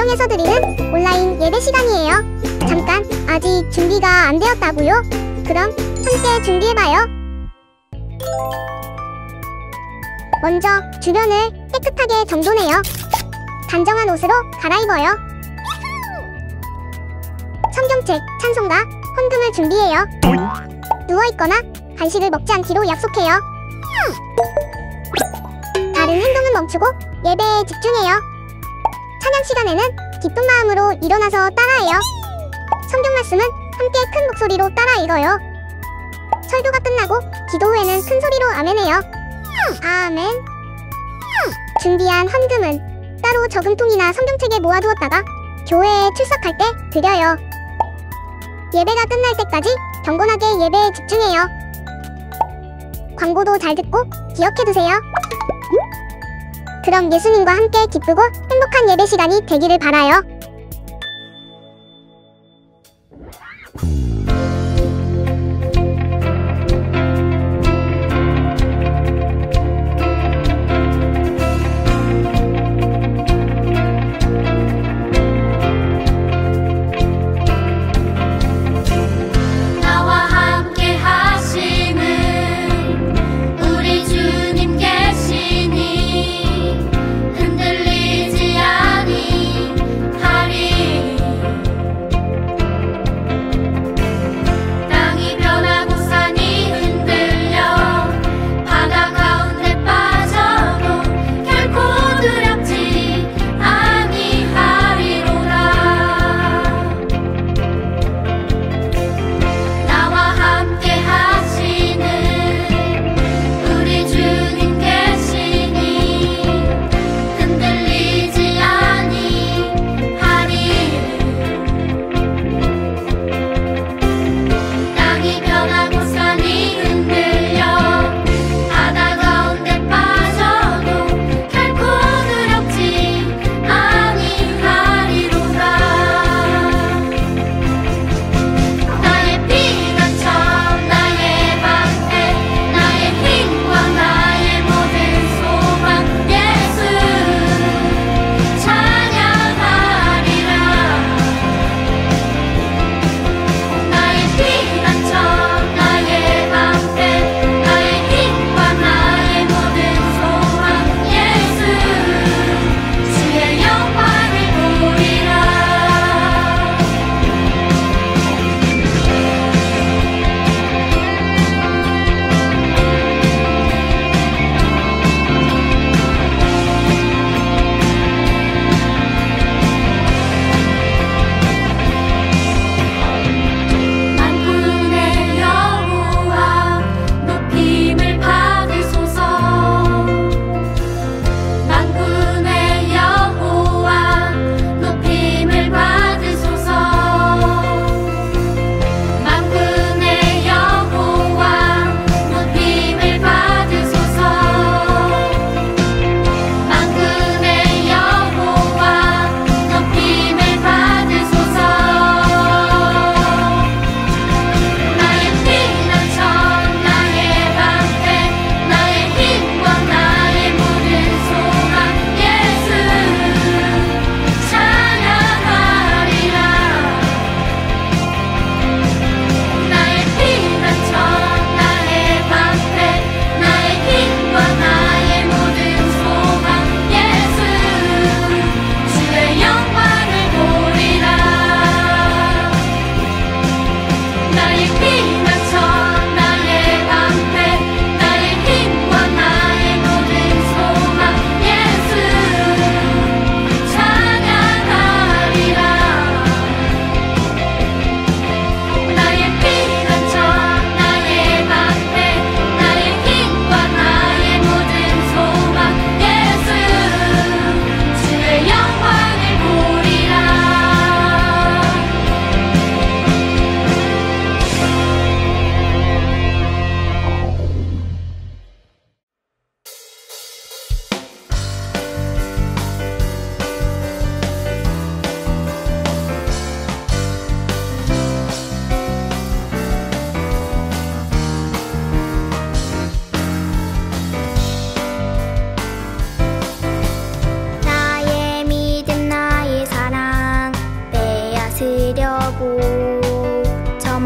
방송에서 드리는 온라인 예배 시간이에요. 잠깐, 아직 준비가 안 되었다고요? 그럼 함께 준비해봐요. 먼저 주변을 깨끗하게 정돈해요. 단정한 옷으로 갈아입어요. 성경책, 찬송가, 헌금을 준비해요. 누워있거나 간식을 먹지 않기로 약속해요. 다른 행동은 멈추고 예배에 집중해요. 찬양 시간에는 기쁜 마음으로 일어나서 따라해요. 성경 말씀은 함께 큰 목소리로 따라 읽어요. 설교가 끝나고 기도 후에는 큰 소리로 아멘해요. 아멘. 준비한 헌금은 따로 저금통이나 성경책에 모아두었다가 교회에 출석할 때 드려요. 예배가 끝날 때까지 경건하게 예배에 집중해요. 광고도 잘 듣고 기억해두세요. 그럼 예수님과 함께 기쁘고 행복한 예배 시간이 되기를 바라요.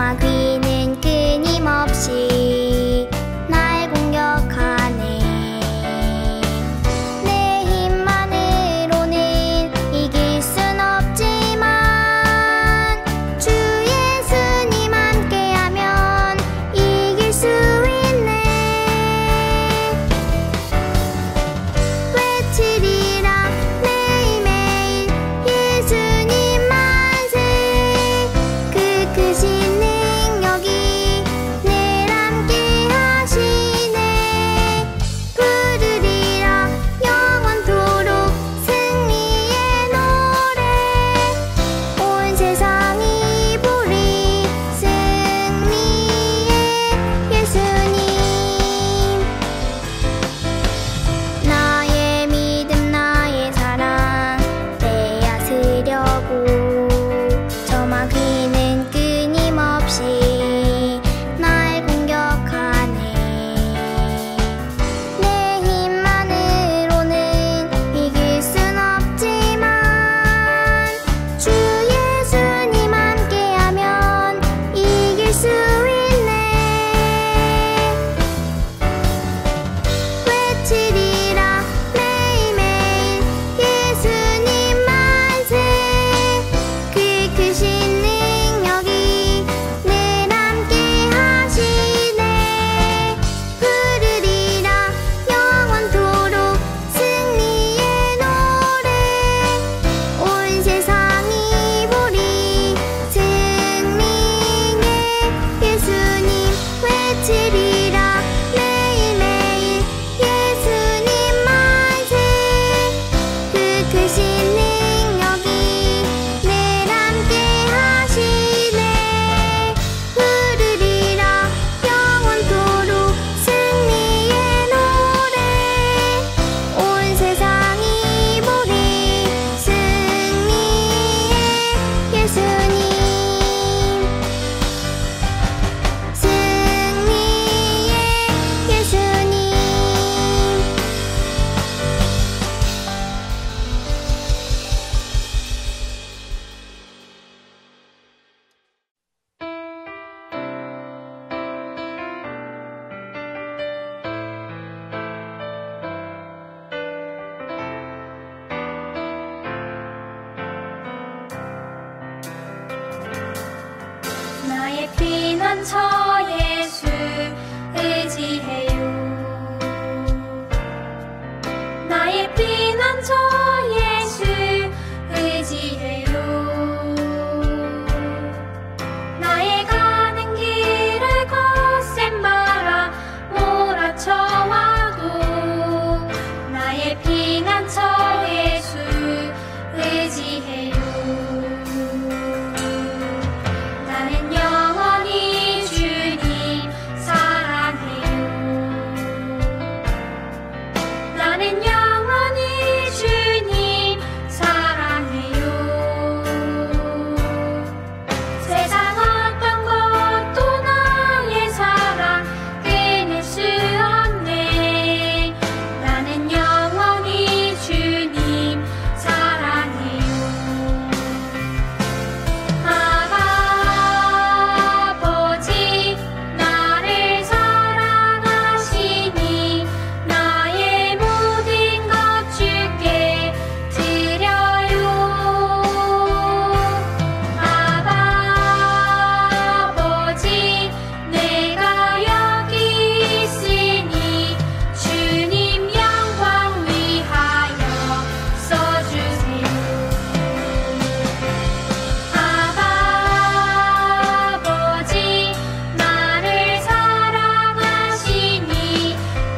저마 귀는 끊임없이 날 공격하네. 내 힘만으로는 이길 순 없지만 주 예수님 함께하면 이길 수 있네. 외치리라 매일매일 예수님 만세. 그 크신 능력이 늘 함께 하시네. 부르리라 영원토록 승리의 노래. 온 세상이 부리 승리의 예수님. 나의 믿음 나의 사랑 빼앗으려고 저마 귀는 끊임없이 날 공격하네. 내 힘만으로는 이길 순 없지만 주 예수님 함께하면 이길 수 있네. 외치리라 매일매일 예수님 만세. 그 크신 능력이 늘 함께 하시네. 부르리라 영원토록 승리의 노래. 온 세상이 보리 승리의 예수님. 외치리라 매일매일 예수님 만세. 그 크신 능력이 늘 함께 하시네. 부르리라 영원토록 승리의 노래. 온 세상이 보리 승리의 예수님. 승리의 예수님. 나의 피난처 예수 의지해요. 나의 피난처 예수 의지해요. 나의 가는 길을 거센 바람 몰아쳐와도 나의 피난처 예수 의지해요. 나는 영원히 주님 사랑해요. 나는 영원히 주님 사랑해요. 세상 어떤 것도 나의 사랑 끊을 수 없네. 나는 영원히 주님 사랑해요. 아버지 나를 사랑하시니 나의 모든 것 주께 드려요. 아버지 내가 여기 있으니 주님 영광 위하여 써주세요. 아버지 나를 사랑하시니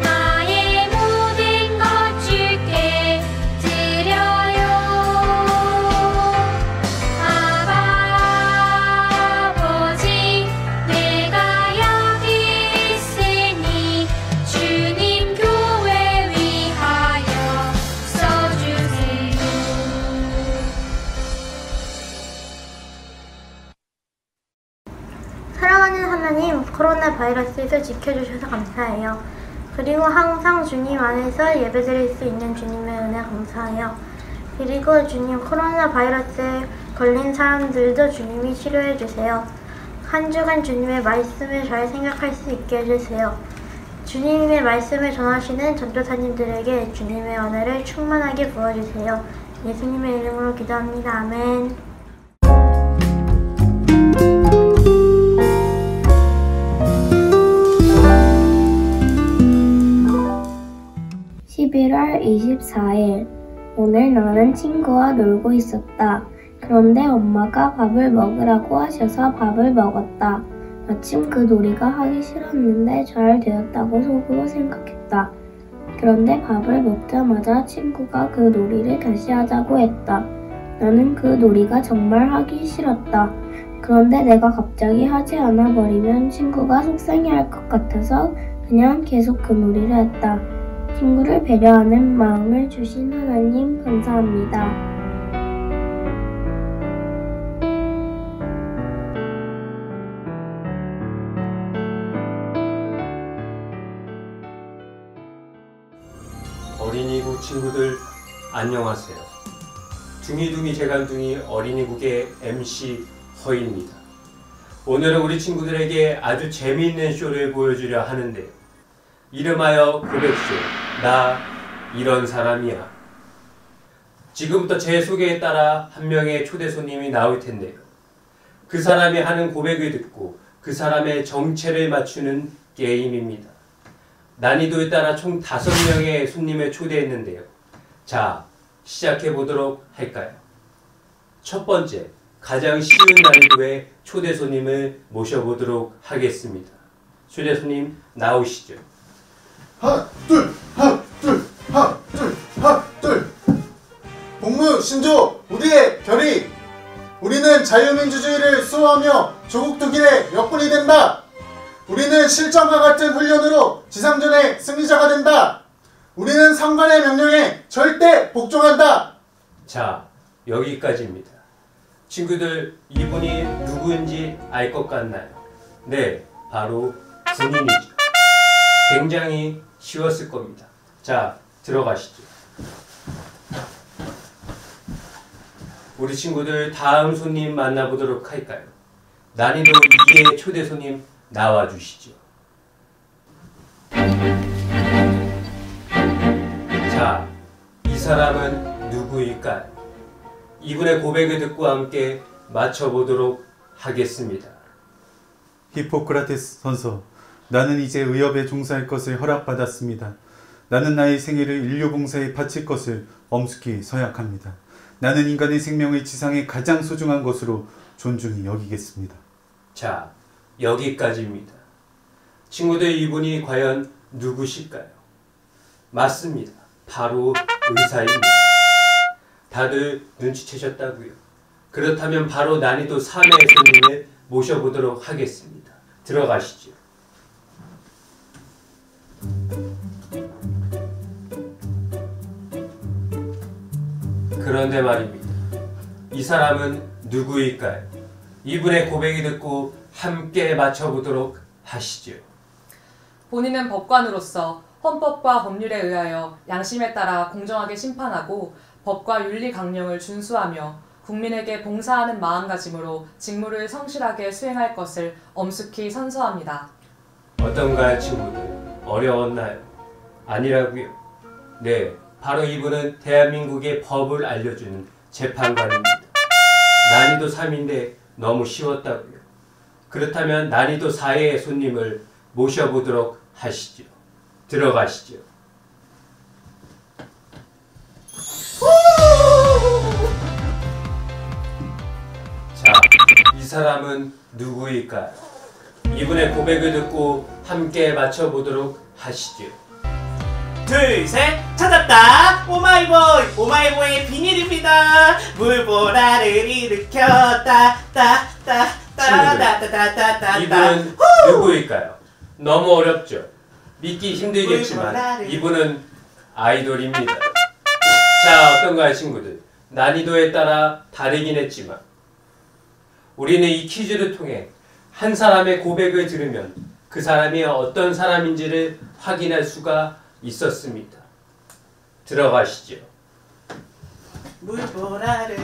나의 모든 것 주께 드려요. 아버지 내가 여기 있으니 주님 교회 위하여 써주세요. 사랑하는 하나님, 코로나 바이러스에서 지켜주셔서 감사해요. 그리고 항상 주님 안에서 예배드릴 수 있는 주님의 은혜 감사해요. 그리고 주님 코로나 바이러스에 걸린 사람들도 주님이 치료해 주세요. 한 주간 주님의 말씀을 잘 생각할 수 있게 해주세요. 주님의 말씀을 전하시는 전도사님들에게 주님의 은혜를 충만하게 부어주세요. 예수님의 이름으로 기도합니다. 아멘. (11월 24일) 오늘 나는 친구와 놀고 있었다. 그런데 엄마가 밥을 먹으라고 하셔서 밥을 먹었다. 마침 그 놀이가 하기 싫었는데 잘 되었다고 속으로 생각했다. 그런데 밥을 먹자마자 친구가 그 놀이를 다시 하자고 했다. 나는 그 놀이가 정말 하기 싫었다. 그런데 내가 갑자기 하지 않아 버리면 친구가 속상해할 것 같아서 그냥 계속 그 놀이를 했다. 친구를 배려하는 마음을 주신 하나님 감사합니다. 어린이국 친구들 안녕하세요. 둥이둥이 재간둥이 어린이국의 MC 허입니다. 오늘은 우리 친구들에게 아주 재미있는 쇼를 보여주려 하는데요. 이름하여 고백쇼, 나 이런 사람이야. 지금부터 제 소개에 따라 한 명의 초대 손님이 나올 텐데요. 그 사람이 하는 고백을 듣고 그 사람의 정체를 맞추는 게임입니다. 난이도에 따라 총 5명의 손님을 초대했는데요. 자, 시작해 보도록 할까요? 첫 번째, 가장 쉬운 난이도의 초대 손님을 모셔보도록 하겠습니다. 초대 손님 나오시죠. 하나 둘 하나 둘 하나 둘 하나 둘. 복무 신조 우리의 결의. 우리는 자유민주주의를 수호하며 조국 통일의 역군이 된다. 우리는 실전과 같은 훈련으로 지상전의 승리자가 된다. 우리는 상관의 명령에 절대 복종한다. 자, 여기까지입니다. 친구들, 이분이 누구인지 알 것 같나요? 네, 바로 군인이죠. 굉장히 쉬웠을 겁니다. 자, 들어가시죠. 우리 친구들 다음 손님 만나보도록 할까요? 난이도 2의 초대 손님 나와주시죠. 자, 이 사람은 누구일까요? 이분의 고백을 듣고 함께 맞춰보도록 하겠습니다. 히포크라테스 선서, 나는 이제 의협에 종사할 것을 허락받았습니다. 나는 나의 생애를 인류봉사에 바칠 것을 엄숙히 서약합니다. 나는 인간의 생명을 지상에 가장 소중한 것으로 존중히 여기겠습니다. 자, 여기까지입니다. 친구들, 이분이 과연 누구실까요? 맞습니다. 바로 의사입니다. 다들 눈치채셨다고요? 그렇다면 바로 난이도 3의 손님을 모셔보도록 하겠습니다. 들어가시죠. 그런데 말입니다. 이 사람은 누구일까요? 이분의 고백을 듣고 함께 맞춰보도록 하시죠. 본인은 법관으로서 헌법과 법률에 의하여 양심에 따라 공정하게 심판하고 법과 윤리 강령을 준수하며 국민에게 봉사하는 마음가짐으로 직무를 성실하게 수행할 것을 엄숙히 선서합니다. 어떤가요, 친구들? 어려웠나요? 아니라고요? 네, 바로 이분은 대한민국의 법을 알려주는 재판관입니다. 난이도 3인데 너무 쉬웠다고요? 그렇다면 난이도 4의 손님을 모셔보도록 하시죠. 들어가시죠. 자, 이 사람은 누구일까요? 이분의 고백을 듣고 함께 맞춰보도록 하시죠. 둘, 셋, 찾았다! 오마이보이! 오마이보이의 비닐입니다! 물보라를 일으켰다! 이분은 누구일까요? 너무 어렵죠? 믿기 힘들겠지만 이분은 아이돌입니다. 자, 어떤가요, 친구들? 난이도에 따라 다르긴 했지만 우리는 이 퀴즈를 통해 한 사람의 고백을 들으면 그 사람이 어떤 사람인지를 확인할 수가 있었습니다. 들어가시죠. 물보라를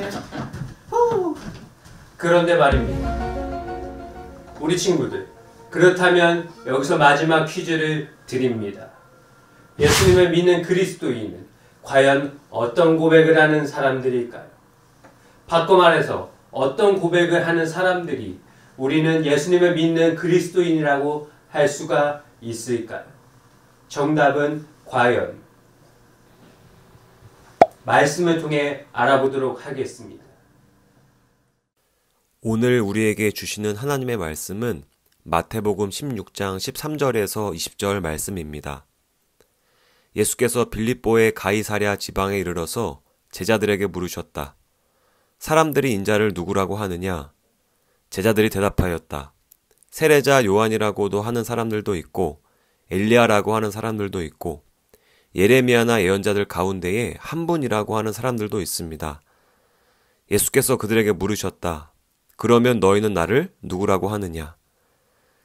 그런데 말입니다. 우리 친구들, 그렇다면 여기서 마지막 퀴즈를 드립니다. 예수님을 믿는 그리스도인은 과연 어떤 고백을 하는 사람들일까요? 바꿔 말해서 어떤 고백을 하는 사람들이 우리는 예수님을 믿는 그리스도인이라고 할 수가 있을까요? 정답은 과연 말씀을 통해 알아보도록 하겠습니다. 오늘 우리에게 주시는 하나님의 말씀은 마태복음 16장 13절에서 20절 말씀입니다. 예수께서 빌립보의 가이사랴 지방에 이르러서 제자들에게 물으셨다. 사람들이 인자를 누구라고 하느냐? 제자들이 대답하였다. 세례자 요한이라고도 하는 사람들도 있고 엘리야라고 하는 사람들도 있고 예레미야나 예언자들 가운데에 한 분이라고 하는 사람들도 있습니다. 예수께서 그들에게 물으셨다. 그러면 너희는 나를 누구라고 하느냐?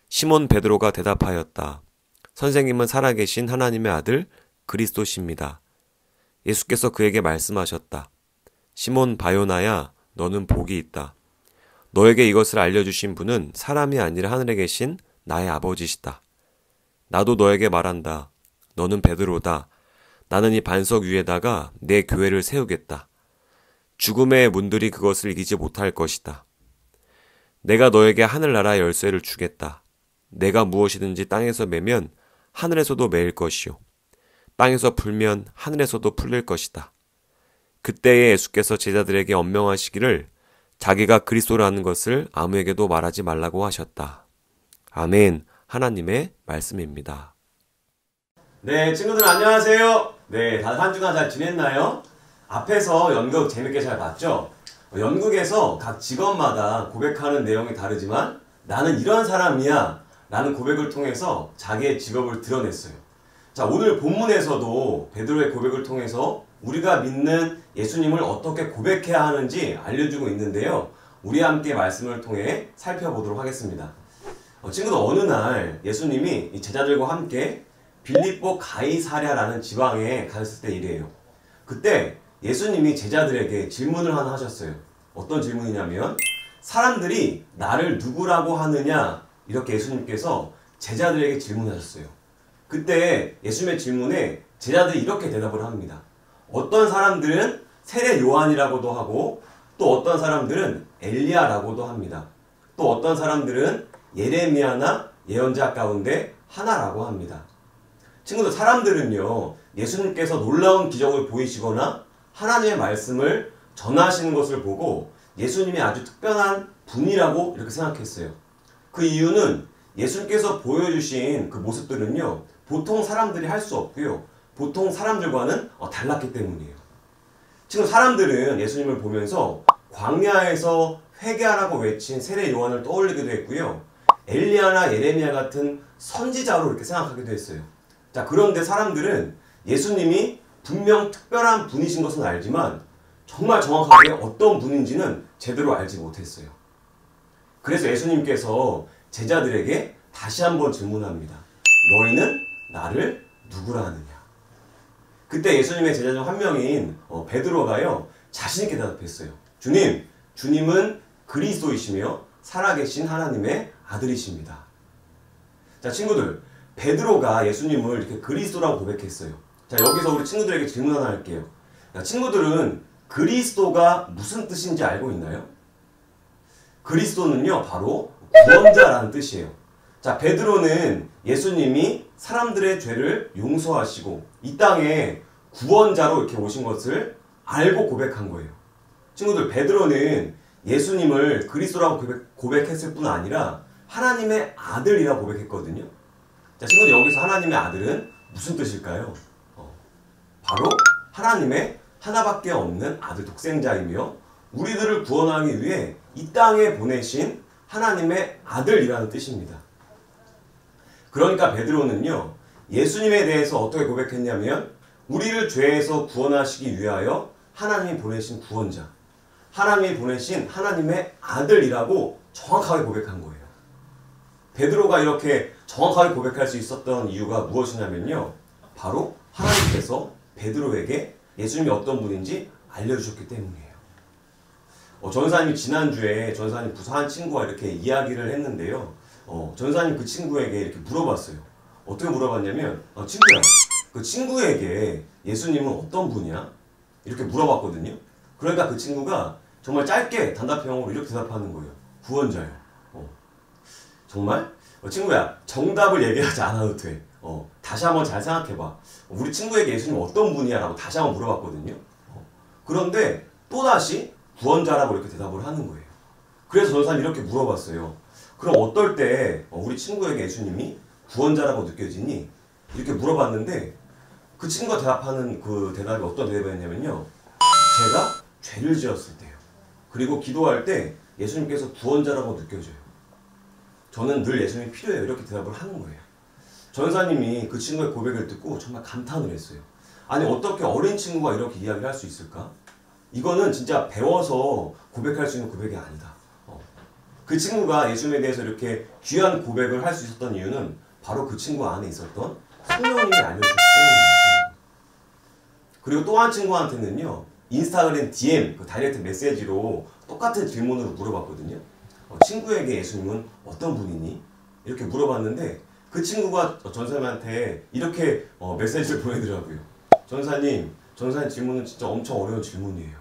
시몬 베드로가 대답하였다. 선생님은 살아계신 하나님의 아들 그리스도십니다. 예수께서 그에게 말씀하셨다. 시몬 바요나야, 너는 복이 있다. 너에게 이것을 알려주신 분은 사람이 아니라 하늘에 계신 나의 아버지시다. 나도 너에게 말한다. 너는 베드로다. 나는 이 반석 위에다가 내 교회를 세우겠다. 죽음의 문들이 그것을 이기지 못할 것이다. 내가 너에게 하늘나라의 열쇠를 주겠다. 내가 무엇이든지 땅에서 매면 하늘에서도 매일 것이요. 땅에서 풀면 하늘에서도 풀릴 것이다. 그때에 예수께서 제자들에게 엄명하시기를 자기가 그리스도라는 것을 아무에게도 말하지 말라고 하셨다. 아멘. 하나님의 말씀입니다. 네, 친구들 안녕하세요. 네, 다들 한 주간 잘 지냈나요? 앞에서 연극 재밌게 잘 봤죠? 연극에서 각 직업마다 고백하는 내용이 다르지만 나는 이런 사람이야 라는 고백을 통해서 자기의 직업을 드러냈어요. 자, 오늘 본문에서도 베드로의 고백을 통해서 우리가 믿는 예수님을 어떻게 고백해야 하는지 알려주고 있는데요. 우리 함께 말씀을 통해 살펴보도록 하겠습니다. 친구들, 어느 날 예수님이 이 제자들과 함께 빌립보 가이사랴라는 지방에 가셨을 때 일이에요. 그때 예수님이 제자들에게 질문을 하나 하셨어요. 어떤 질문이냐면 사람들이 나를 누구라고 하느냐, 이렇게 예수님께서 제자들에게 질문하셨어요. 그때 예수님의 질문에 제자들이 이렇게 대답을 합니다. 어떤 사람들은 세례 요한이라고도 하고 또 어떤 사람들은 엘리야라고도 합니다. 또 어떤 사람들은 예레미야나 예언자 가운데 하나라고 합니다. 친구들, 사람들은요, 예수님께서 놀라운 기적을 보이시거나 하나님의 말씀을 전하시는 것을 보고 예수님이 아주 특별한 분이라고 이렇게 생각했어요. 그 이유는 예수님께서 보여주신 그 모습들은요, 보통 사람들이 할 수 없고요, 보통 사람들과는 달랐기 때문이에요. 지금 사람들은 예수님을 보면서 광야에서 회개하라고 외친 세례 요한을 떠올리기도 했고요, 엘리야나 예레미야 같은 선지자로 이렇게 생각하기도 했어요. 자, 그런데 사람들은 예수님이 분명 특별한 분이신 것은 알지만 정말 정확하게 어떤 분인지는 제대로 알지 못했어요. 그래서 예수님께서 제자들에게 다시 한번 질문합니다. 너희는 나를 누구라 하느냐? 그때 예수님의 제자 중 한 명인 베드로가요, 자신있게 대답했어요. 주님은 그리스도이시며 살아계신 하나님의 아들이십니다. 자, 친구들, 베드로가 예수님을 이렇게 그리스도라고 고백했어요. 자, 여기서 우리 친구들에게 질문 하나 할게요. 자, 친구들은 그리스도가 무슨 뜻인지 알고 있나요? 그리스도는요, 바로 구원자라는 뜻이에요. 자, 베드로는 예수님이 사람들의 죄를 용서하시고 이 땅에 구원자로 이렇게 오신 것을 알고 고백한 거예요. 친구들, 베드로는 예수님을 그리스도라고 고백했을 뿐 아니라 하나님의 아들이라고 고백했거든요. 자, 친구들, 여기서 하나님의 아들은 무슨 뜻일까요? 바로 하나님의 하나밖에 없는 아들 독생자이며 우리들을 구원하기 위해 이 땅에 보내신 하나님의 아들이라는 뜻입니다. 그러니까 베드로는요, 예수님에 대해서 어떻게 고백했냐면 우리를 죄에서 구원하시기 위하여 하나님이 보내신 구원자, 하나님이 보내신 하나님의 아들이라고 정확하게 고백한 거예요. 베드로가 이렇게 정확하게 고백할 수 있었던 이유가 무엇이냐면요, 바로 하나님께서 베드로에게 예수님이 어떤 분인지 알려주셨기 때문이에요. 전사님이 지난주에 전사님 부사한 친구와 이렇게 이야기를 했는데요. 전사님 그 친구에게 이렇게 물어봤어요. 어떻게 물어봤냐면 친구야, 그 친구에게 예수님은 어떤 분이야? 이렇게 물어봤거든요. 그러니까 그 친구가 정말 짧게 단답형으로 이렇게 대답하는 거예요. 구원자요. 정말? 친구야, 정답을 얘기하지 않아도 돼. 다시 한번 잘 생각해봐. 우리 친구에게 예수님 어떤 분이야? 라고 다시 한번 물어봤거든요. 그런데 또다시 구원자라고 이렇게 대답을 하는 거예요. 그래서 전사님 이렇게 물어봤어요. 그럼 어떨 때 우리 친구에게 예수님이 구원자라고 느껴지니? 이렇게 물어봤는데 그 친구가 대답하는 그 대답이 어떤 대답이었냐면요. 제가 죄를 지었을 때요. 그리고 기도할 때 예수님께서 구원자라고 느껴져요. 저는 늘 예수님이 필요해요. 이렇게 대답을 하는 거예요. 전사님이 그 친구의 고백을 듣고 정말 감탄을 했어요. 아니 어떻게 어린 친구가 이렇게 이야기를 할 수 있을까? 이거는 진짜 배워서 고백할 수 있는 고백이 아니다. 그 친구가 예수님에 대해서 이렇게 귀한 고백을 할 수 있었던 이유는 바로 그 친구 안에 있었던 성령님이 알려주기 때문입니다. 그리고 또 한 친구한테는요. 인스타그램 DM, 그 다이렉트 메시지로 똑같은 질문으로 물어봤거든요. 친구에게 예수님은 어떤 분이니? 이렇게 물어봤는데 그 친구가 전사님한테 이렇게 메시지를 보내더라고요. 전사님 질문은 진짜 엄청 어려운 질문이에요.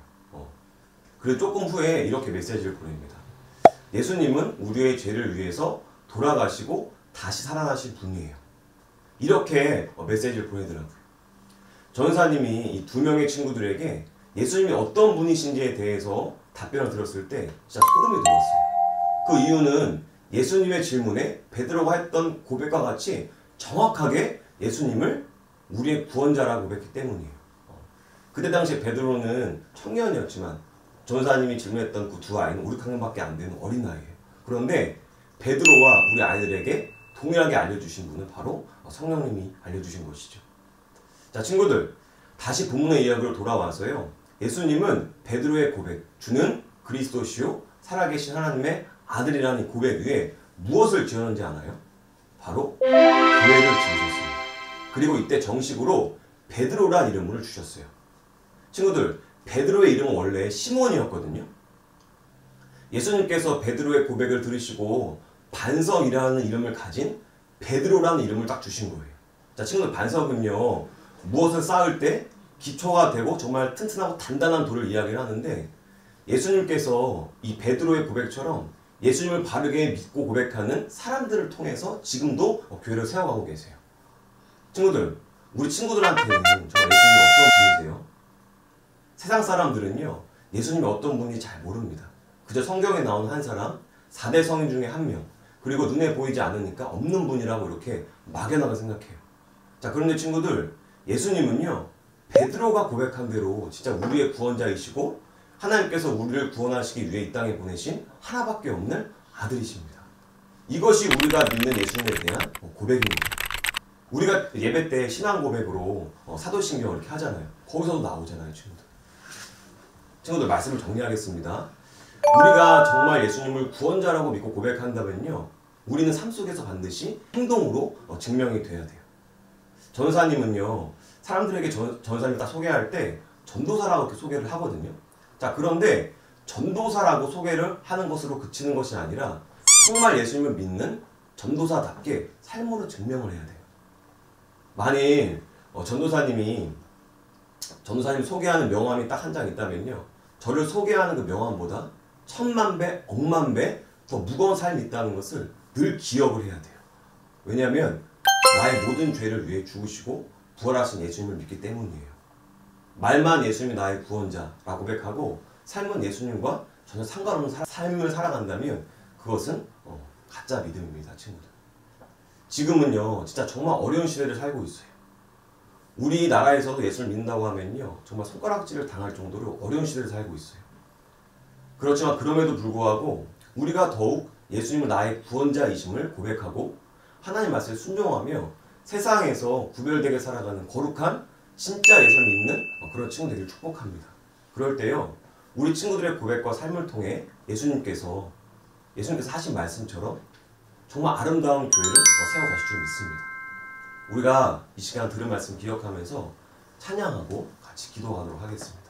그리고 조금 후에 이렇게 메시지를 보냅니다. 예수님은 우리의 죄를 위해서 돌아가시고 다시 살아나신 분이에요. 이렇게 메시지를 보내더라고요. 전사님이 이 두 명의 친구들에게 예수님이 어떤 분이신지에 대해서 답변을 들었을 때 진짜 소름이 돋았어요. 그 이유는 예수님의 질문에 베드로가 했던 고백과 같이 정확하게 예수님을 우리의 구원자라고 고백했기 때문이에요. 그때 당시 베드로는 청년이었지만 전사님이 질문했던 그 두 아이는 5, 6학년밖에 안 되는 어린 나이예요. 그런데 베드로와 우리 아이들에게 동일하게 알려주신 분은 바로 성령님이 알려주신 것이죠. 자, 친구들, 다시 본문의 이야기로 돌아와서요. 예수님은 베드로의 고백, 주는 그리스도시요 살아계신 하나님의 아들이라는 고백 위에 무엇을 지었는지 아나요? 바로 교회를 지으셨습니다. 그리고 이때 정식으로 베드로란 이름을 주셨어요. 친구들, 베드로의 이름은 원래 시몬이었거든요. 예수님께서 베드로의 고백을 들으시고 반석이라는 이름을 가진 베드로라는 이름을 딱 주신 거예요. 자, 친구들, 반석은요 무엇을 쌓을 때 기초가 되고 정말 튼튼하고 단단한 돌을 이야기를 하는데 예수님께서 이 베드로의 고백처럼 예수님을 바르게 믿고 고백하는 사람들을 통해서 지금도 교회를 세워가고 계세요. 친구들, 우리 친구들한테는 정말 예수님이 어떤 분이세요? 세상 사람들은요 예수님이 어떤 분인지 잘 모릅니다. 그저 성경에 나온 한 사람, 4대 성인 중에 한 명, 그리고 눈에 보이지 않으니까 없는 분이라고 이렇게 막연하게 생각해요. 자, 그런데 친구들, 예수님은요 베드로가 고백한 대로 진짜 우리의 구원자이시고 하나님께서 우리를 구원하시기 위해 이 땅에 보내신 하나밖에 없는 아들이십니다. 이것이 우리가 믿는 예수님에 대한 고백입니다. 우리가 예배 때 신앙 고백으로 사도신경을 이렇게 하잖아요. 거기서도 나오잖아요, 친구들. 말씀을 정리하겠습니다. 우리가 정말 예수님을 구원자라고 믿고 고백한다면요, 우리는 삶 속에서 반드시 행동으로 증명이 돼야 돼요. 전사님은요, 사람들에게 전사님을 딱 소개할 때 전도사라고 이렇게 소개를 하거든요. 자, 그런데 전도사라고 소개를 하는 것으로 그치는 것이 아니라 정말 예수님을 믿는 전도사답게 삶으로 증명을 해야 돼요. 만일 전도사님이 소개하는 명함이 딱 한 장 있다면요, 저를 소개하는 그 명함보다 1000만 배, 억만 배 더 무거운 삶이 있다는 것을 늘 기억을 해야 돼요. 왜냐하면 나의 모든 죄를 위해 죽으시고 부활하신 예수님을 믿기 때문이에요. 말만 예수님이 나의 구원자라고 고백하고 삶은 예수님과 전혀 상관없는 삶을 살아간다면 그것은 가짜 믿음입니다, 친구들. 지금은요 진짜 정말 어려운 시대를 살고 있어요. 우리나라에서도 예수를 믿는다고 하면요 정말 손가락질을 당할 정도로 어려운 시대를 살고 있어요. 그렇지만 그럼에도 불구하고 우리가 더욱 예수님을 나의 구원자이심을 고백하고 하나님 말씀에 순종하며 세상에서 구별되게 살아가는 거룩한 진짜 예수를 믿는 그런 친구 되기를 축복합니다. 그럴 때요 우리 친구들의 고백과 삶을 통해 예수님께서 하신 말씀처럼 정말 아름다운 교회를 세워가실 줄 믿습니다. 우리가 이 시간 들은 말씀 기억하면서 찬양하고 같이 기도하도록 하겠습니다.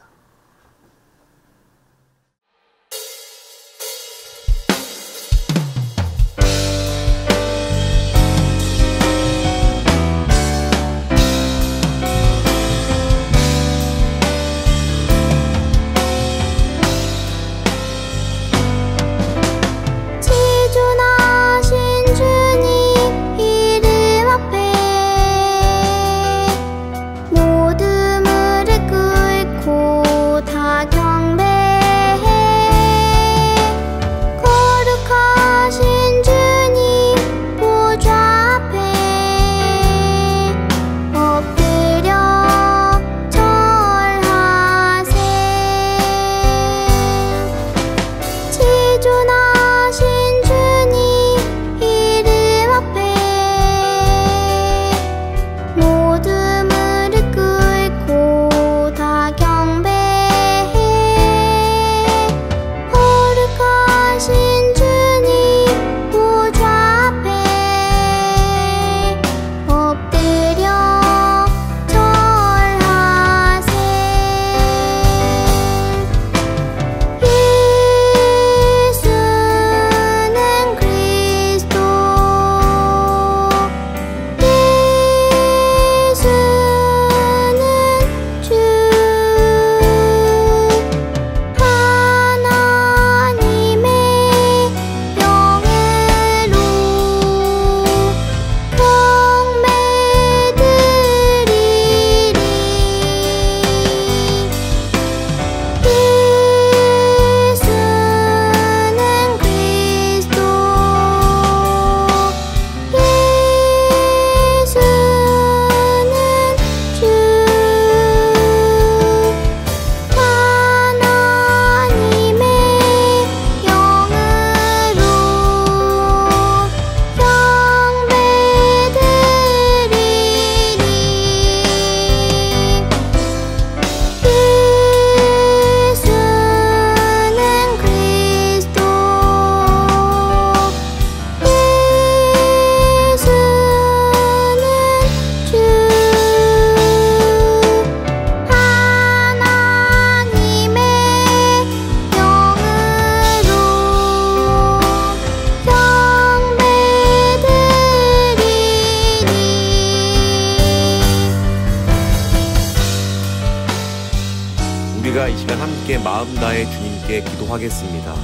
함께 마음 다해 주님께 기도하겠습니다.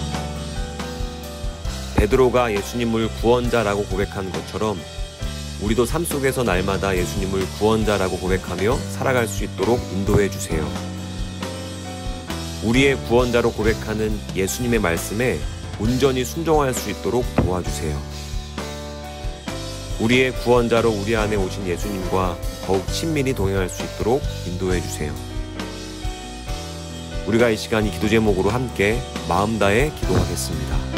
베드로가 예수님을 구원자라고 고백한 것처럼 우리도 삶 속에서 날마다 예수님을 구원자라고 고백하며 살아갈 수 있도록 인도해 주세요. 우리의 구원자로 고백하는 예수님의 말씀에 온전히 순종할 수 있도록 도와주세요. 우리의 구원자로 우리 안에 오신 예수님과 더욱 친밀히 동행할 수 있도록 인도해 주세요. 우리가 이 시간 이 기도 제목으로 함께 마음 다해 기도하겠습니다.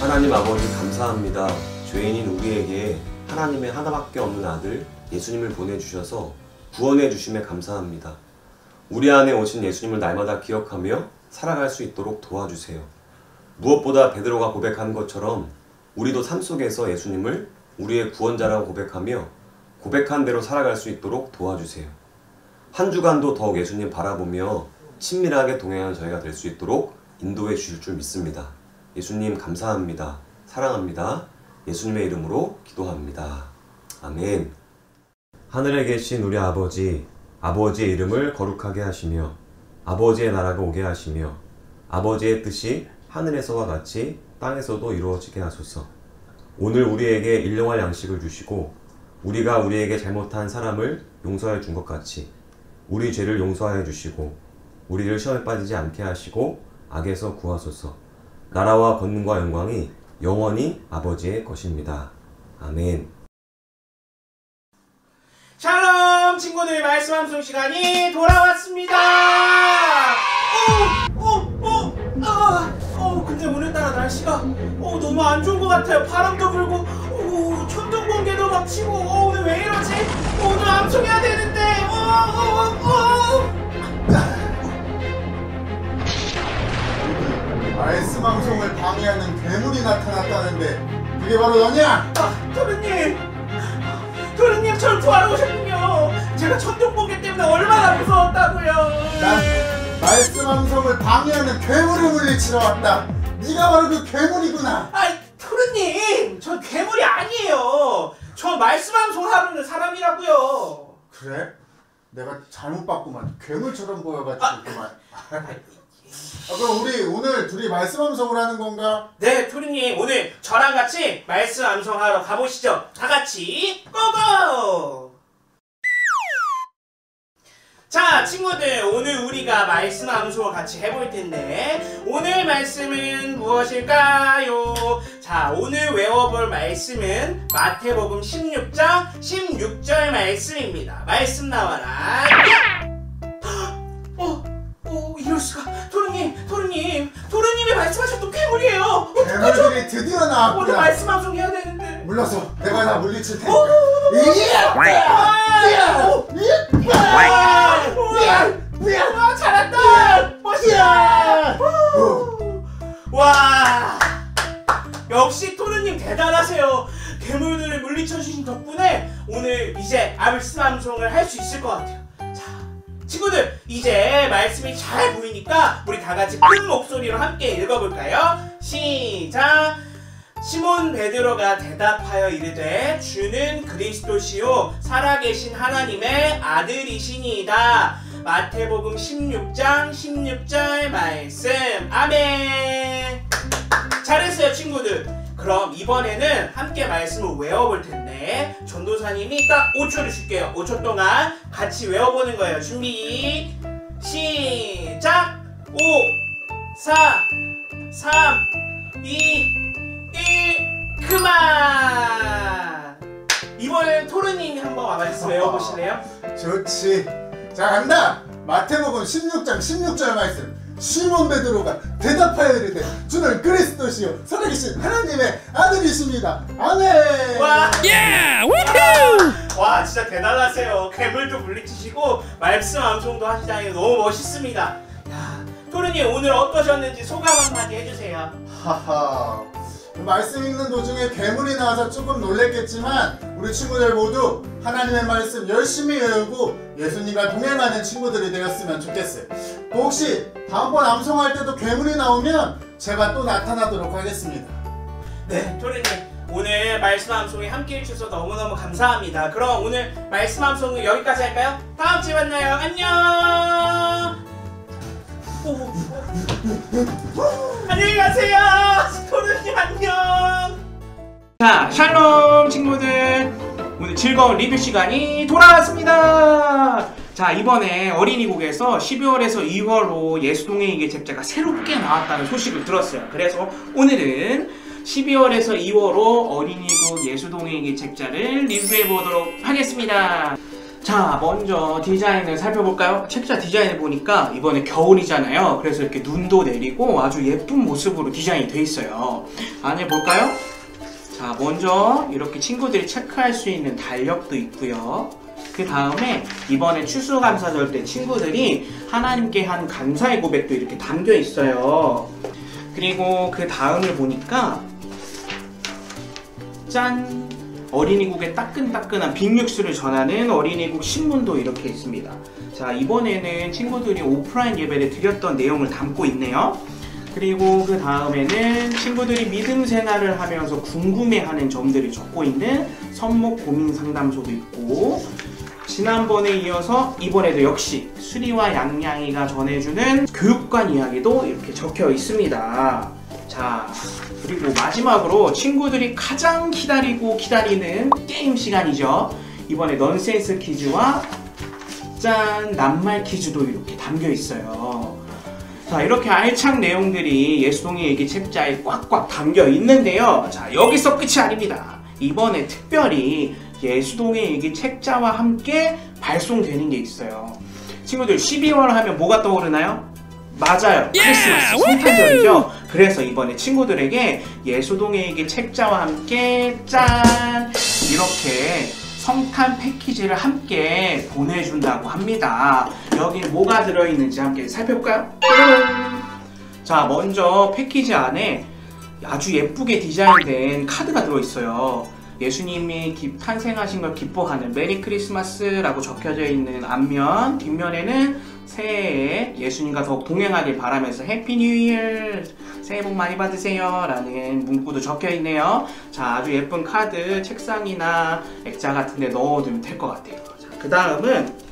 하나님 아버지 감사합니다. 죄인인 우리에게 하나님의 하나밖에 없는 아들 예수님을 보내주셔서 구원해 주심에 감사합니다. 우리 안에 오신 예수님을 날마다 기억하며 살아갈 수 있도록 도와주세요. 무엇보다 베드로가 고백한 것처럼 우리도 삶 속에서 예수님을 우리의 구원자라고 고백하며 고백한 대로 살아갈 수 있도록 도와주세요. 한 주간도 더욱 예수님 바라보며 친밀하게 동행하는 저희가 될 수 있도록 인도해 주실 줄 믿습니다. 예수님 감사합니다. 사랑합니다. 예수님의 이름으로 기도합니다. 아멘. 하늘에 계신 우리 아버지, 아버지의 이름을 거룩하게 하시며 아버지의 나라가 오게 하시며 아버지의 뜻이 하늘에서와 같이 땅에서도 이루어지게 하소서. 오늘 우리에게 일용할 양식을 주시고 우리가 우리에게 잘못한 사람을 용서해 준 것 같이 우리 죄를 용서하여 주시고 우리를 시험에 빠지지 않게 하시고 악에서 구하소서. 나라와 권능과 영광이 영원히 아버지의 것입니다. 아멘. 샬롬 친구들, 말씀 함송 시간이 돌아왔습니다. 근데 오늘따라 날씨가 너무 안 좋은 것 같아요. 바람도 불고 천둥 번개도 막 치고 오늘 왜 이러지? 오늘 암송해야 되는데 말씀 방송을 방해하는 괴물이 나타났다는데 그게 바로 너냐? 도련님 저를 구하러 오셨군요. 제가 천둥 번개 때문에 얼마나 무서웠다고요. 난 말씀 방송을 방해하는 괴물을 물리치러 왔다. 네가 바로 그 괴물이구나. 도련님 전 괴물이 아니에요. 저 말씀 방송하는 사람이라고요. 그래? 내가 잘못 봤구만. 괴물처럼 보여가지고 그만. 그럼 우리 오늘 둘이 말씀 암송을 하는 건가? 네, 토리님 오늘 저랑 같이 말씀 암송하러 가보시죠. 다 같이 고고! 자, 친구들, 오늘 우리가 말씀 암송을 같이 해볼 텐데 오늘 말씀은 무엇일까요? 자, 오늘 외워볼 말씀은 마태복음 16장 16절 말씀입니다. 말씀 나와라. 이럴수가. 도련님이 말씀하셨던 괴물이에요. 괴물들이 드디어 나왔구나. 오늘 말씀 방송해야 되는데. 물러서. 내가 다 물리칠 테니까. 잘한다. 멋있다. 와, 역시 토르님 대단하세요. 괴물들을 물리쳐주신 덕분에 오늘 이제 말씀 방송을 할 수 있을 것 같아요. 친구들, 이제 말씀이 잘 보이니까 우리 다 같이 큰 목소리로 함께 읽어볼까요? 시작! 시몬 베드로가 대답하여 이르되 주는 그리스도시요 살아계신 하나님의 아들이시니이다. 마태복음 16장 16절 말씀. 아멘. 잘했어요, 친구들. 그럼 이번에는 함께 말씀을 외워볼 텐데 전도사님이 딱 5초를 줄게요. 5초 동안 같이 외워보는 거예요. 준비 시작! 5 4 3 2 1 그만! 이번엔 토르님이 한번 말씀 외워보실래요? 좋지. 자, 간다. 마태복음 16장 16절 말씀. 시몬 베드로가 대답하여 이르되 주는 그리스도시요 살아계신 하나님의 아들이십니다. 아멘. 와, 예! 우후! 와 진짜 대단하세요. 괴물도 물리치시고 말씀 암송도 하시다니 너무 멋있습니다. 야, 토르님 오늘 어떠셨는지 소감 한마디 해주세요. 하하. 말씀 읽는 도중에 괴물이 나와서 조금 놀랬겠지만 우리 친구들 모두 하나님의 말씀 열심히 외우고 예수님과 동행하는 친구들이 되었으면 좋겠어요. 또 혹시 다음번 암송할 때도 괴물이 나오면 제가 또 나타나도록 하겠습니다. 네, 토르님 오늘 말씀 암송에 함께 해주셔서 너무너무 감사합니다. 그럼 오늘 말씀 암송은 여기까지 할까요? 다음 주에 만나요. 안녕. 안녕히 가세요. 토르님 안녕. 자, 샬롬 친구들, 오늘 즐거운 리뷰 시간이 돌아왔습니다. 자, 이번에 어린이국에서 12월에서 2월로 예수동행에게 잽자가 새롭게 나왔다는 소식을 들었어요. 그래서 오늘은 12월에서 2월로 어린이국 예수동행에게 잽자를 리뷰해 보도록 하겠습니다. 자, 먼저 디자인을 살펴볼까요? 책자 디자인을 보니까 이번에 겨울이잖아요. 그래서 이렇게 눈도 내리고 아주 예쁜 모습으로 디자인이 돼 있어요. 안에 볼까요? 자, 먼저 이렇게 친구들이 체크할 수 있는 달력도 있고요. 그 다음에 이번에 추수감사절 때 친구들이 하나님께 한 감사의 고백도 이렇게 담겨 있어요. 그리고 그 다음을 보니까 짠! 어린이국의 따끈따끈한 빅뉴스를 전하는 어린이국 신문도 이렇게 있습니다. 자, 이번에는 친구들이 오프라인 예배를 드렸던 내용을 담고 있네요. 그리고 그 다음에는 친구들이 믿음 생활을 하면서 궁금해하는 점들을 적고 있는 선목 고민 상담소도 있고, 지난번에 이어서 이번에도 역시 수리와 양양이가 전해주는 교육관 이야기도 이렇게 적혀 있습니다. 자, 그리고 마지막으로 친구들이 가장 기다리는 게임 시간이죠. 이번에 넌센스 퀴즈와 짠! 낱말 퀴즈도 이렇게 담겨 있어요. 자, 이렇게 알찬 내용들이 예수동의 얘기 책자에 꽉꽉 담겨 있는데요. 자, 여기서 끝이 아닙니다. 이번에 특별히 예수동의 얘기 책자와 함께 발송되는 게 있어요. 친구들 12월 하면 뭐가 떠오르나요? 맞아요. 크리스마스, 성탄절이죠. 그래서 이번에 친구들에게 예수동의 얘기 책자와 함께 짠! 이렇게 성탄 패키지를 함께 보내준다고 합니다. 여기 뭐가 들어있는지 함께 살펴볼까요? 자, 먼저 패키지 안에 아주 예쁘게 디자인된 카드가 들어있어요. 예수님이 탄생하신 걸 기뻐하는 메리 크리스마스라고 적혀져 있는 앞면, 뒷면에는 새해에 예수님과 더욱 동행하길 바라면서 해피 뉴 이어, 새해 복 많이 받으세요 라는 문구도 적혀 있네요. 자, 아주 예쁜 카드 책상이나 액자 같은 데 넣어두면 될 것 같아요. 자, 그 다음은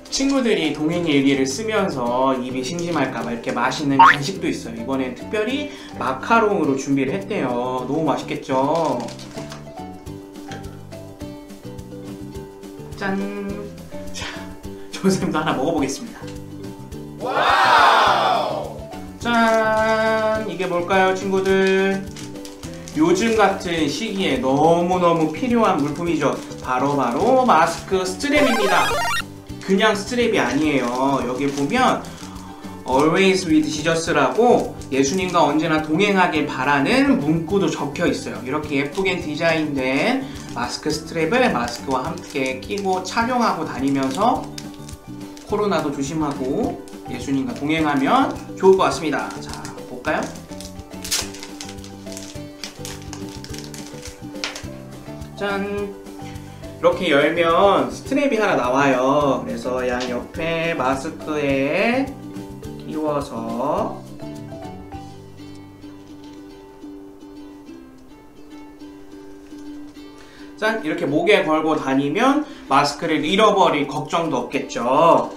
친구들이 동행 일기를 쓰면서 입이 심심할까봐 이렇게 맛있는 간식도 있어요. 이번엔 특별히 마카롱으로 준비를 했대요. 너무 맛있겠죠? 짠! 자, 선생님도 하나 먹어보겠습니다. 와우! 짠! 이게 뭘까요, 친구들? 요즘 같은 시기에 너무너무 필요한 물품이죠. 바로 마스크 스트랩입니다. 그냥 스트랩이 아니에요. 여기 보면 Always with Jesus라고 예수님과 언제나 동행하길 바라는 문구도 적혀 있어요. 이렇게 예쁘게 디자인된 마스크 스트랩을 마스크와 함께 끼고 착용하고 다니면서 코로나도 조심하고 예수님과 동행하면 좋을 것 같습니다. 자, 볼까요? 짠! 이렇게 열면 스트랩이 하나 나와요. 그래서 양 옆에 마스크에 끼워서 짠! 이렇게 목에 걸고 다니면 마스크를 잃어버릴 걱정도 없겠죠.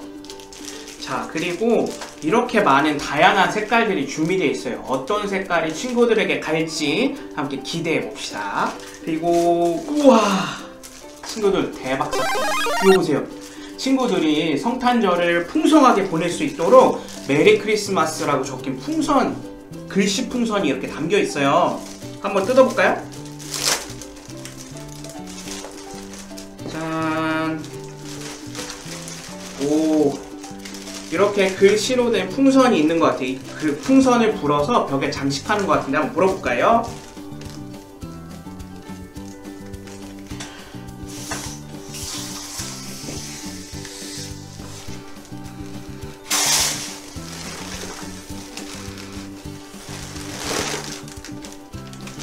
자, 그리고 이렇게 많은 다양한 색깔들이 준비되어 있어요. 어떤 색깔이 친구들에게 갈지 함께 기대해 봅시다. 그리고 우와! 친구들 대박 사건. 이거 보세요. 친구들이 성탄절을 풍성하게 보낼 수 있도록 메리 크리스마스라고 적힌 풍선, 글씨 풍선이 이렇게 담겨 있어요. 한번 뜯어볼까요? 짠. 오. 이렇게 글씨로 된 풍선이 있는 것 같아요. 그 풍선을 불어서 벽에 장식하는 것 같은데 한번 불어볼까요?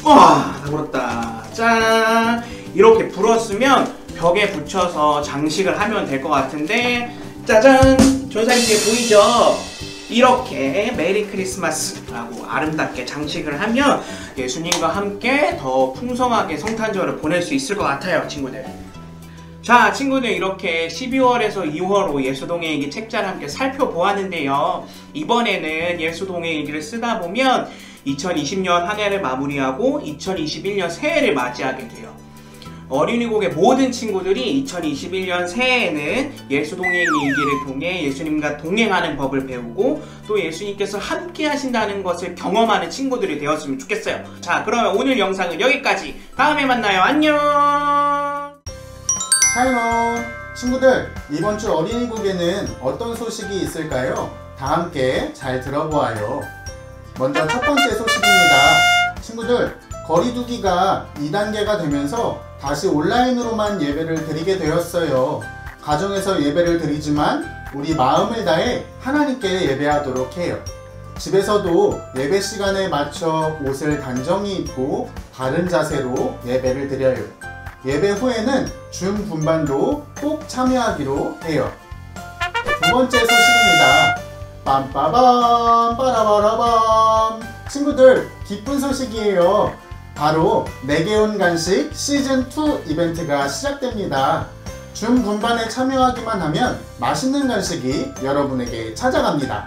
와, 다 불었다. 짠! 이렇게 불었으면 벽에 붙여서 장식을 하면 될 것 같은데, 짜잔! 전사님께 보이죠? 이렇게 메리 크리스마스라고 아름답게 장식을 하면 예수님과 함께 더 풍성하게 성탄절을 보낼 수 있을 것 같아요, 친구들. 자, 친구들, 이렇게 12월에서 2월호 예수동의 일기 책자를 함께 살펴보았는데요. 이번에는 예수동의 일기를 쓰다 보면 2020년 한 해를 마무리하고 2021년 새해를 맞이하게 돼요. 어린이국의 모든 친구들이 2021년 새해에는 예수동의 일기를 통해 예수님과 동행하는 법을 배우고 또 예수님께서 함께 하신다는 것을 경험하는 친구들이 되었으면 좋겠어요. 자, 그러면 오늘 영상은 여기까지. 다음에 만나요. 안녕. 샬롬! 친구들, 이번 주 어린이국에는 어떤 소식이 있을까요? 다 함께 잘 들어보아요. 먼저 첫 번째 소식입니다. 친구들, 거리두기가 2단계가 되면서 다시 온라인으로만 예배를 드리게 되었어요. 가정에서 예배를 드리지만 우리 마음을 다해 하나님께 예배하도록 해요. 집에서도 예배 시간에 맞춰 옷을 단정히 입고 바른 자세로 예배를 드려요. 예배 후에는 줌 분반도 꼭 참여하기로 해요. 두 번째 소식입니다. 빰빠밤 빠라바라밤. 친구들, 기쁜 소식이에요. 바로 내게 온 간식 시즌2 이벤트가 시작됩니다. 줌 분반에 참여하기만 하면 맛있는 간식이 여러분에게 찾아갑니다.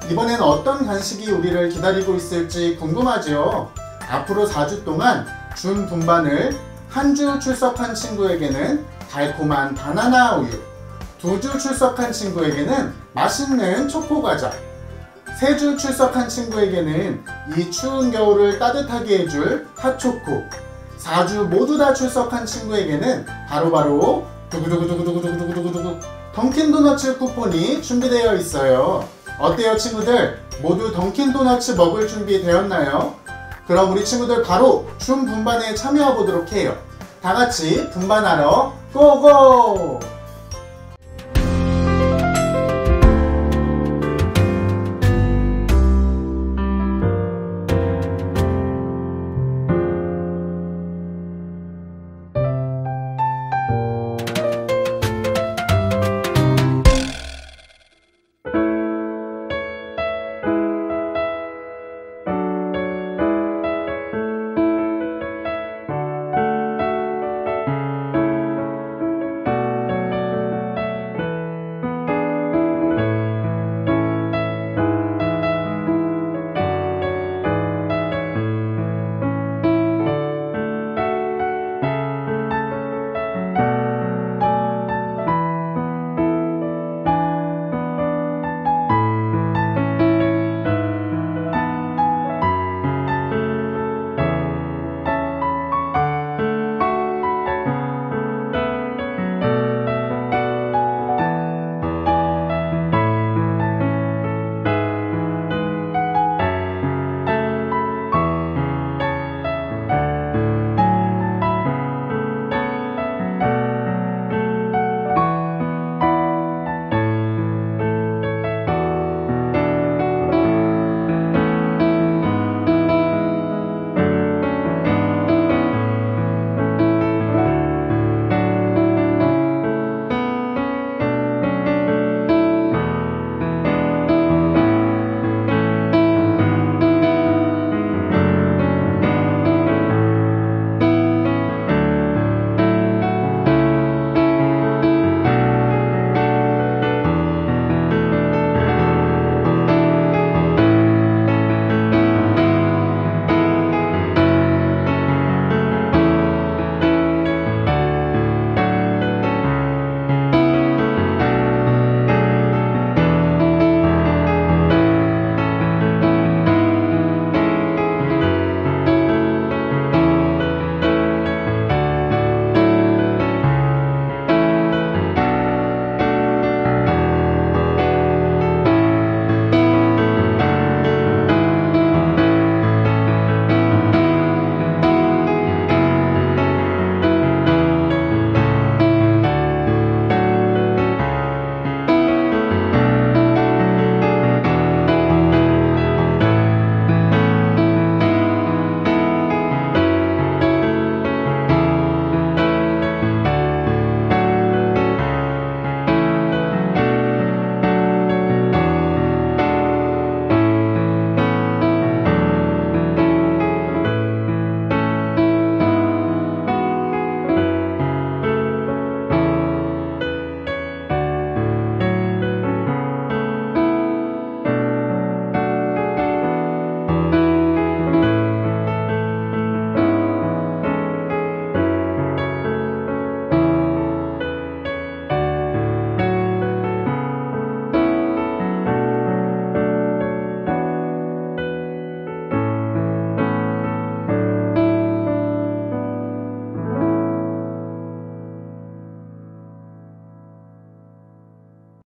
이번엔 어떤 간식이 우리를 기다리고 있을지 궁금하죠? 앞으로 4주 동안 줌 분반을 한 주 출석한 친구에게는 달콤한 바나나 우유, 2주 출석한 친구에게는 맛있는 초코과자, 3주 출석한 친구에게는 이 추운 겨울을 따뜻하게 해줄 핫초코, 4주 모두 다 출석한 친구에게는 바로바로 두구두구두구두구두구두구두구 던킨도너츠 쿠폰이 준비되어 있어요. 어때요, 친구들? 모두 던킨도너츠 먹을 준비 되었나요? 그럼 우리 친구들 바로 줌 분반에 참여해 보도록 해요. 다 같이 분반하러 고고!